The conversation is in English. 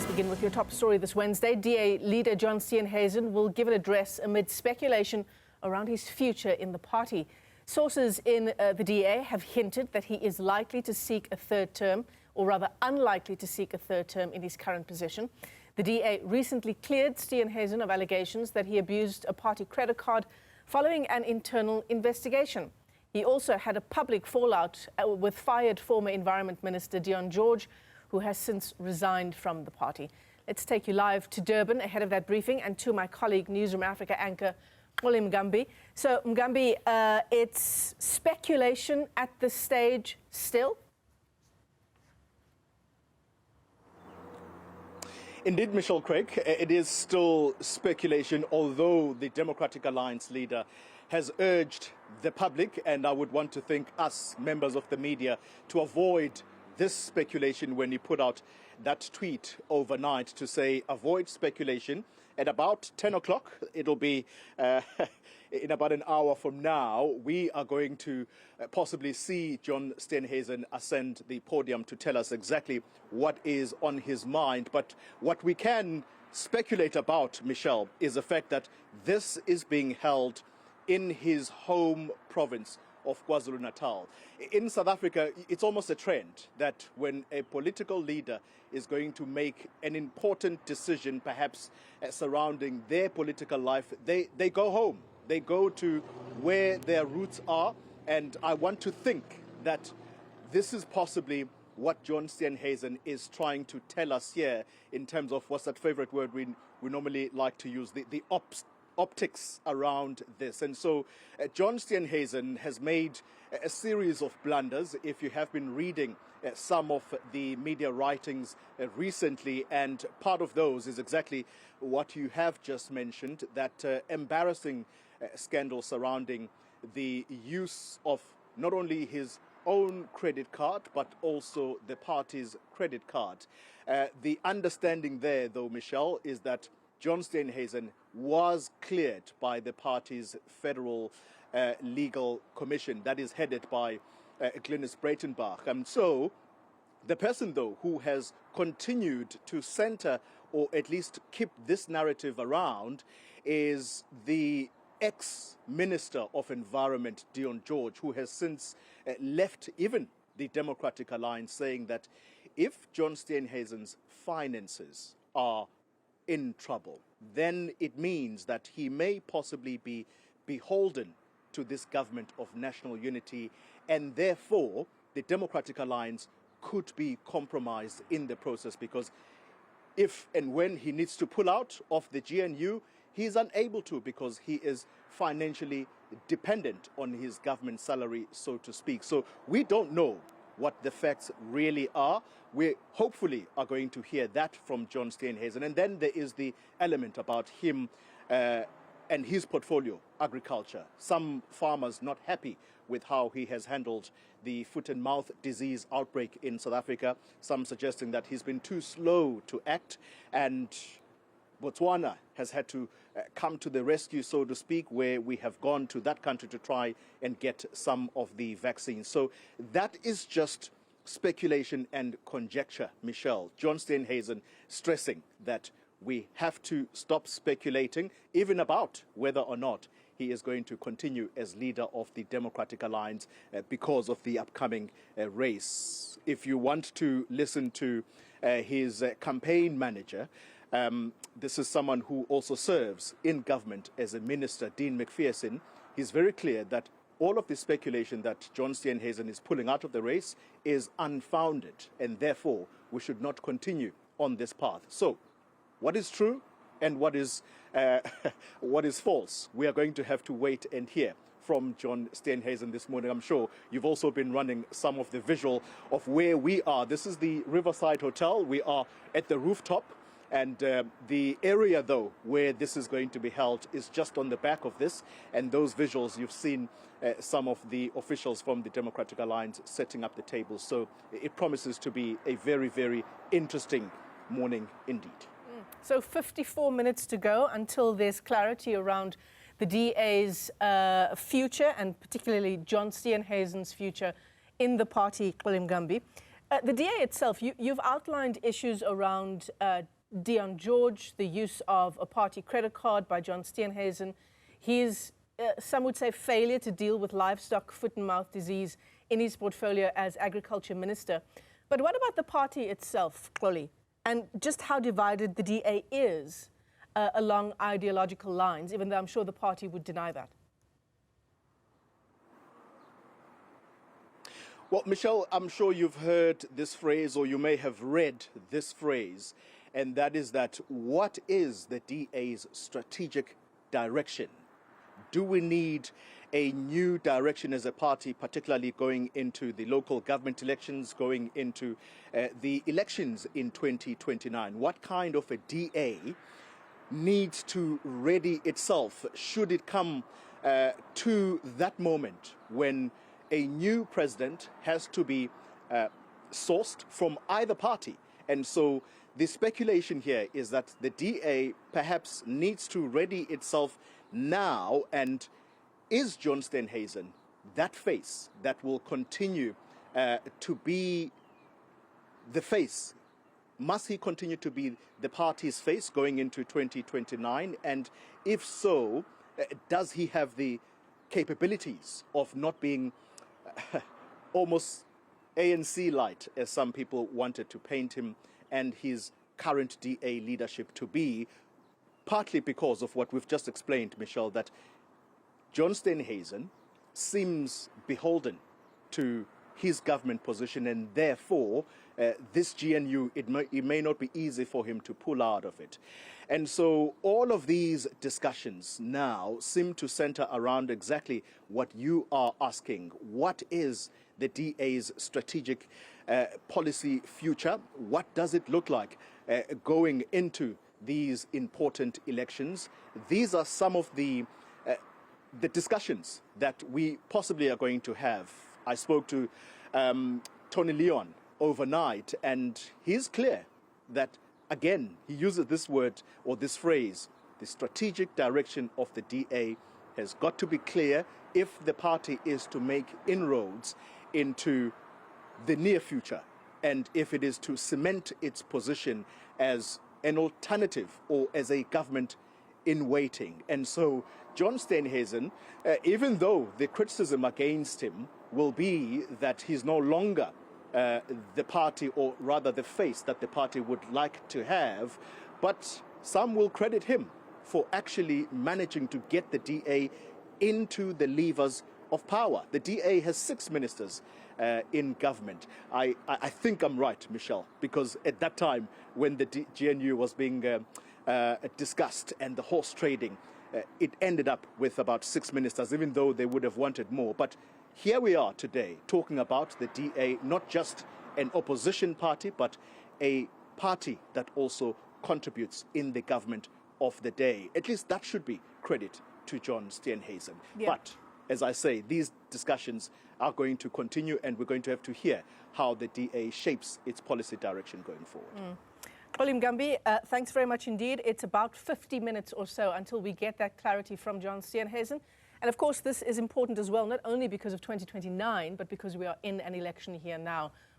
Begin with your top story this Wednesday. DA leader John Steenhuisen will give an address amid speculation around his future in the party. Sources in the DA have hinted that he is likely to seek a third term, or rather unlikely to seek a third term in his current position. The DA recently cleared Steenhuisen of allegations that he abused a party credit card following an internal investigation. He also had a public fallout with fired former Environment Minister Dion George, who has since resigned from the party. Let's take you live to Durban ahead of that briefing and to my colleague, Newzroom Afrika anchor, Xoli Mngambi. So, Mngambi, it's speculation at this stage still? Indeed, Michelle Craig, it is still speculation, although the Democratic Alliance leader has urged the public, and I would want to thank us, members of the media, to avoid this speculation when he put out that tweet overnight to say avoid speculation. At about 10 o'clock, it'll be in about an hour from now, we are going to possibly see John Steenhuisen ascend the podium to tell us exactly what is on his mind. But what we can speculate about, Michelle, is the fact that this is being held in his home province of KwaZulu-Natal. In South Africa, it's almost a trend that when a political leader is going to make an important decision, perhaps surrounding their political life, they go home. They go to where their roots are. And I want to think that this is possibly what John Steenhuisen is trying to tell us here in terms of what's that favorite word we normally like to use, the optics around this. And so John Steenhuisen has made a series of blunders. If you have been reading some of the media writings recently, and part of those is exactly what you have just mentioned, that embarrassing scandal surrounding the use of not only his own credit card, but also the party's credit card. The understanding there, though, Michelle, is that John Steenhuisen was cleared by the party's federal legal commission that is headed by Glenys Breitenbach. And so the person, though, who has continued to center or at least keep this narrative around is the ex-Minister of Environment, Dion George, who has since left even the Democratic Alliance, saying that if John Steenhuisen's finances are in trouble, then it means that he may possibly be beholden to this government of national unity, and therefore the Democratic Alliance could be compromised in the process, because if and when he needs to pull out of the GNU, he is unable to, because he is financially dependent on his government salary, so to speak. So we don't know what the facts really are. We hopefully are going to hear that from John Steenhuisen. And then there is the element about him and his portfolio, agriculture. Some farmers not happy with how he has handled the foot and mouth disease outbreak in South Africa. Some suggesting that he's been too slow to act, and Botswana has had to come to the rescue, so to speak, where we have gone to that country to try and get some of the vaccines. So that is just speculation and conjecture, Michelle. John Steenhuisen stressing that we have to stop speculating even about whether or not he is going to continue as leader of the Democratic Alliance because of the upcoming race. If you want to listen to his campaign manager, this is someone who also serves in government as a minister, Dean McPherson. He's very clear that all of the speculation that John Steenhuisen is pulling out of the race is unfounded, and therefore we should not continue on this path. So, what is true and what is false? We are going to have to wait and hear from John Steenhuisen this morning. I'm sure you've also been running some of the visual of where we are. This is the Riverside Hotel. We are at the rooftop. And the area, though, where this is going to be held is just on the back of this. And those visuals, you've seen some of the officials from the Democratic Alliance setting up the tables. So it promises to be a very, very interesting morning indeed. So 54 minutes to go until there's clarity around the DA's future, and particularly John Steenhuisen's future in the party, Xoli Mngambi. The DA itself, you've outlined issues around Dion George, the use of a party credit card by John Steenhuisen, his, some would say, failure to deal with livestock foot and mouth disease in his portfolio as agriculture minister. But what about the party itself, Xoli, and just how divided the DA is along ideological lines, even though I'm sure the party would deny that? Well, Michelle, I'm sure you've heard this phrase, or you may have read this phrase, and that is that what is the DA's strategic direction? Do we need a new direction as a party, particularly going into the local government elections, going into the elections in 2029? What kind of a DA needs to ready itself should it come to that moment when a new president has to be sourced from either party? And so the speculation here is that the DA perhaps needs to ready itself now. And is John Steenhuisen that face that will continue to be the face? Must he continue to be the party's face going into 2029? And if so, does he have the capabilities of not being almost ANC light, as some people wanted to paint him and his current DA leadership to be, partly because of what we've just explained, Michelle, that John Steenhuisen seems beholden to his government position, and therefore this GNU, it may not be easy for him to pull out of it. And so all of these discussions now seem to center around exactly what you are asking. What is the DA's strategic policy future? What does it look like going into these important elections? These are some of the discussions that we possibly are going to have. I spoke to Tony Leon overnight, and he's clear that, again, he uses this word or this phrase, the strategic direction of the DA has got to be clear if the party is to make inroads into the near future, and if it is to cement its position as an alternative or as a government in waiting. And so John Steenhuisen, even though the criticism against him will be that he's no longer the party, or rather the face that the party would like to have, but some will credit him for actually managing to get the DA into the levers of power. The DA has 6 ministers in government. I think I'm right, Michelle, because at that time when the GNU was being discussed and the horse trading, it ended up with about 6 ministers, even though they would have wanted more. But here we are today talking about the DA, not just an opposition party, but a party that also contributes in the government of the day. At least that should be credit to John Steenhuisen. Yeah. But as I say, these discussions are going to continue, and we're going to have to hear how the DA shapes its policy direction going forward. Xoli Mngambi, thanks very much indeed. It's about 50 minutes or so until we get that clarity from John Steenhuisen. And of course, this is important as well, not only because of 2029, but because we are in an election here now.